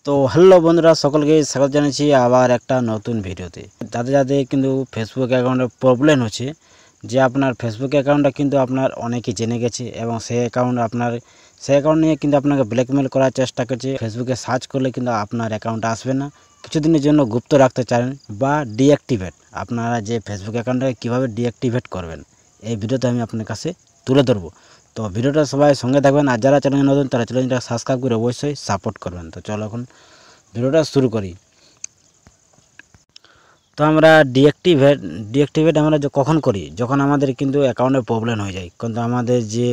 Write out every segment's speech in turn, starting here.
তো হ্যালো বন্ধুরা, সকলকে স্বাগত জানাচ্ছি আবার একটা নতুন ভিডিওতে। যাদের যাদের কিন্তু ফেসবুক অ্যাকাউন্টে প্রবলেম হচ্ছে, যে আপনার ফেসবুক অ্যাকাউন্টটা কিন্তু আপনার অনেকেই জেনে গেছে এবং সেই অ্যাকাউন্ট নিয়ে কিন্তু আপনাকে ব্ল্যাকমেল করার চেষ্টা করছে। ফেসবুকে সার্চ করলে কিন্তু আপনার অ্যাকাউন্টে আসবে না, কিছুদিনের জন্য গুপ্ত রাখতে চান বা ডিঅ্যাক্টিভেট। আপনারা যে ফেসবুক অ্যাকাউন্টটাকে কীভাবে ডিঅ্যাক্টিভেট করবেন, এই ভিডিওতে আমি আপনার কাছে তুলে ধরবো। তো ভিডিওটা সবাই সঙ্গে থাকবেন, আর যারা চ্যানেলে নতুন তারা চ্যানেলটা সাবস্ক্রাইব করে অবশ্যই সাপোর্ট করবেন। তো চলো এখন ভিডিওটা শুরু করি। তো আমরা ডিঅ্যাক্টিভেট আমরা কখন করি? যখন আমাদের কিন্তু অ্যাকাউন্টে প্রবলেম হয়ে যায়, কিন্তু আমাদের যে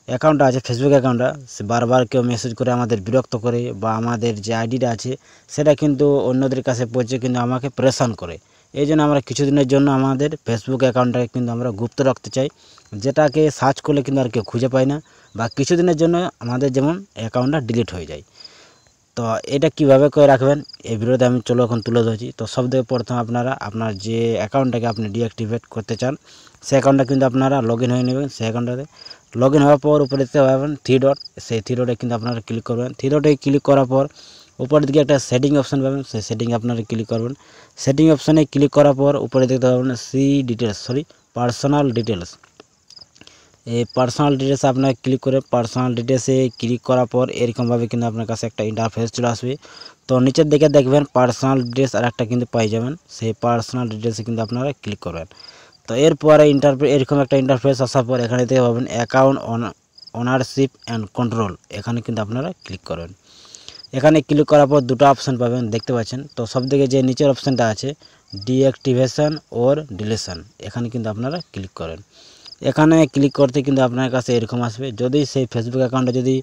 অ্যাকাউন্টটা আছে ফেসবুক অ্যাকাউন্টটা, সে বারবার কেউ মেসেজ করে আমাদের বিরক্ত করে, বা আমাদের যে আইডিটা আছে সেটা কিন্তু অন্যদের কাছে পৌঁছে কিন্তু আমাকে প্রেশান করে। এই জন্য আমরা কিছুদিনের জন্য আমাদের ফেসবুক অ্যাকাউন্টটাকে কিন্তু আমরা গুপ্ত রাখতে চাই, যেটাকে সার্চ করলে কিন্তু আর কেউ খুঁজে পায় না, বা কিছুদিনের জন্য আমাদের যেমন অ্যাকাউন্টটা ডিলিট হয়ে যায়। তো এটা কিভাবে করে রাখবেন এই ভিডিওতে আমি এখন তুলে ধরছি। তো সবথেকে প্রথম আপনার যে অ্যাকাউন্টটাকে আপনি ডিঅ্যাক্টিভেট করতে চান, সেই অ্যাকাউন্টটা কিন্তু আপনারা লগ ইন হয়ে নেবেন। সেই অ্যাকাউন্টটাতে লগ ইন হওয়ার পর উপরে দেখতে পাবেন থ্রি ডট, সেই থ্রি ডটে কিন্তু আপনারা ক্লিক করবেন। থ্রি ডটে ক্লিক করার পর উপরের দিকে একটা সেটিং অপশান পাবেন, সেই সেটিংয়ে আপনারা ক্লিক করবেন। সেটিং অপশানে ক্লিক করার পর উপরে দেখতে পাবেন পার্সোনাল ডিটেলস। এই পার্সোনাল ডিটেলসে আপনার ক্লিক করে পার্সোনাল ডিটেলসে ক্লিক করার পর এরকমভাবে কিন্তু আপনার কাছে একটা ইন্টারফেস চলে আসবে। তো নিচের দিকে দেখবেন পার্সোনাল ডিটেলস আর একটা কিন্তু পাই যাবেন, সেই পার্সোনাল ডিটেলসে কিন্তু আপনারা ক্লিক করবেন। তো এরপরে এরকম একটা ইন্টারফেস আসার পর এখানে দেখতে পাবেন অ্যাকাউন্ট ওনারশিপ অ্যান্ড কন্ট্রোল, এখানে কিন্তু আপনারা ক্লিক করবেন। এখানে ক্লিক করার পর দুটো অপশান পাবেন, দেখতে পাচ্ছেন। তো সবথেকে যে নিচের অপশানটা আছে ডিঅ্যাক্টিভেশন ওর ডিলেশন, এখানে কিন্তু আপনারা ক্লিক করেন। এখানে ক্লিক করতে কিন্তু আপনার কাছে এরকম আসবে। যদি সেই ফেসবুক অ্যাকাউন্টে যদি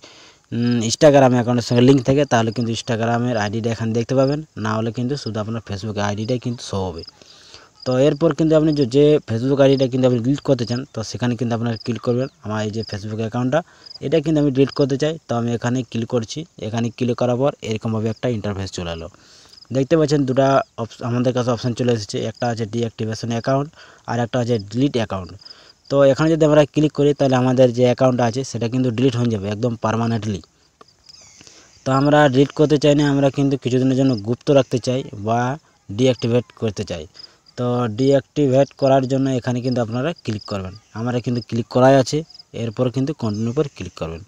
ইনস্টাগ্রাম অ্যাকাউন্টের সঙ্গে লিঙ্ক থাকে, তাহলে কিন্তু ইনস্টাগ্রামের আইডিটা এখানে দেখতে পাবেন, না হলে কিন্তু শুধু আপনার ফেসবুক আইডিটাই কিন্তু শো হবে। তো এরপর কিন্তু আপনি যে ফেসবুক আইডিটা কিন্তু আপনি ডিলিট করতে চান, তো সেখানে কিন্তু আপনার ক্লিক করবেন। আমার এই যে ফেসবুক অ্যাকাউন্টটা, এটা কিন্তু আমি ডিলিট করতে চাই, তো আমি এখানে ক্লিক করছি। এখানে ক্লিক করার পর এরকমভাবে একটা ইন্টারফেস চলে এলো। দেখতে পাচ্ছেন দুটা আমাদের কাছে অপশান চলে এসেছে, একটা আছে ডিঅ্যাক্টিভেশন অ্যাকাউন্ট আর একটা আছে ডিলিট অ্যাকাউন্ট। তো এখানে যদি আমরা ক্লিক করি, তাহলে আমাদের যে অ্যাকাউন্টটা আছে সেটা কিন্তু ডিলিট হয়ে যাবে একদম পার্মানেন্টলি। তো আমরা ডিলিট করতে চাই না, আমরা কিন্তু কিছুদিনের জন্য গুপ্ত রাখতে চাই বা ডিঅ্যাক্টিভেট করতে চাই। তো ডিঅ্যাক্টিভেট করার জন্য এখানে কিন্তু আপনারা ক্লিক করবেন। আমরা কিন্তু ক্লিক করাই আছে, এরপর কিন্তু কন্টিনিউ পর ক্লিক করবেন।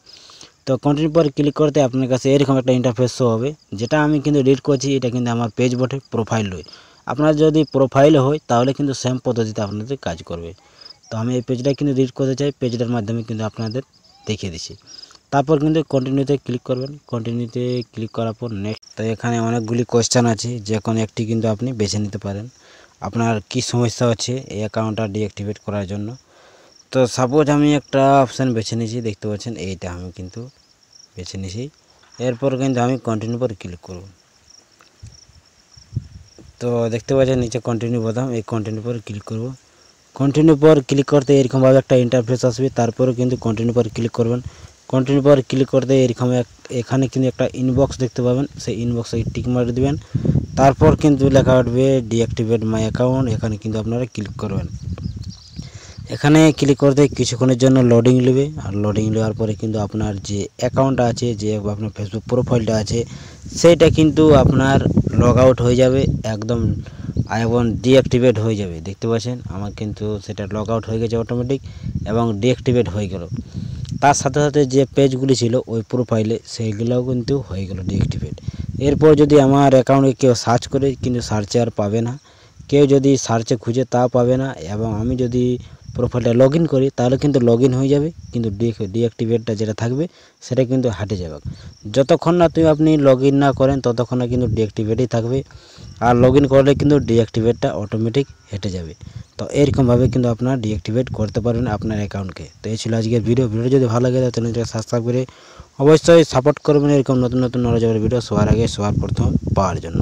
তো কন্টিনিউ পর ক্লিক করতে আপনার কাছে এরকম একটা ইন্টারফেস শো হবে, যেটা আমি কিন্তু ডিলিট করছি। এটা কিন্তু আমার পেজ বটে, প্রোফাইল নয়। আপনার যদি প্রোফাইল হয় তাহলে কিন্তু সেম পদ্ধতিতে আপনাদের কাজ করবে। তো আমি এই পেজটা কিন্তু ডিলিট করতে চাই, পেজটার মাধ্যমে কিন্তু আপনাদের দেখিয়ে দিচ্ছি। তারপর কিন্তু কন্টিনিউতে ক্লিক করবেন। কন্টিনিউতে ক্লিক করার পর নেক্সট। তো এখানে অনেকগুলি কোয়েশ্চেন আছে, যে কোনো একটি কিন্তু আপনি বেছে নিতে পারেন। আপনার কি সমস্যা হচ্ছে এই অ্যাকাউন্টটা ডিঅ্যাক্টিভেট করার জন্য। তো সাপোজ আমি একটা অপশান বেছে নিয়েছি, দেখতে পাচ্ছেন এইটা আমি কিন্তু বেছে নিয়েছি। এরপর কিন্তু আমি কন্টিনিউ পর ক্লিক করব। তো দেখতে পাচ্ছেন নিচে কন্টিনিউ বোতাম, এই কন্টিনিউ পর ক্লিক করব। কন্টিনিউ পর ক্লিক করতে এরকমভাবে একটা ইন্টারফেস আসবে, তারপরে কিন্তু কন্টিনিউ পর ক্লিক করবেন। কন্টিনিউ পর ক্লিক করতে এখানে কিন্তু একটা ইনবক্স দেখতে পাবেন, সেই ইনবক্সে টিক মারি দেবেন। তারপর কিন্তু লেখা উঠবে ডিঅ্যাক্টিভেট মাই অ্যাকাউন্ট, এখানে কিন্তু আপনারা ক্লিক করবেন। এখানে ক্লিক করতে কিছুক্ষণের জন্য লোডিং নেবে, আর লোডিং নেওয়ার পরে কিন্তু আপনার যে অ্যাকাউন্টটা আছে, যে আপনার ফেসবুক প্রোফাইলটা আছে, সেইটা কিন্তু আপনার লগ আউট হয়ে যাবে একদম, এবং ডিঅ্যাক্টিভেট হয়ে যাবে। দেখতে পাচ্ছেন আমার কিন্তু সেটা লগ আউট হয়ে গেছে অটোমেটিক, এবং ডিঅ্যাক্টিভেট হয়ে গেল। তার সাথে সাথে যে পেজগুলি ছিল ওই প্রোফাইলে, সেইগুলোও কিন্তু হয়ে গেল ডিঅ্যাক্টিভেট। এরপর যদি আমার অ্যাকাউন্টে কেউ সার্চ করে, কিন্তু সার্চে আর পাবে না। কেউ যদি সার্চে খুঁজে তাও পাবে না, এবং আমি যদি প্রোফাইলটা লগ ইন করি তাহলে কিন্তু লগ ইন হয়ে যাবে, কিন্তু ডিঅ্যাক্টিভেটটা যেটা থাকবে সেটা কিন্তু হাটে যাবে। যতক্ষণ না আপনি লগ ইন না করেন ততক্ষণ না কিন্তু ডিঅ্যাক্টিভেটই থাকবে, আর লগ ইন করলে কিন্তু ডিঅ্যাক্টিভেটটা অটোমেটিক হেঁটে যাবে। তো এরকমভাবে কিন্তু আপনারা ডিঅ্যাক্টিভেট করতে পারবেন আপনার অ্যাকাউন্টকে। তো এই ছিল আজকের ভিডিওটা যদি ভালো লাগে তাহলে সাবস্ক্রাইব করে অবশ্যই সাপোর্ট করবেন এরকম নতুন নতুন নলেজের ভিডিও সবার আগে সবার প্রথম পাওয়ার জন্য।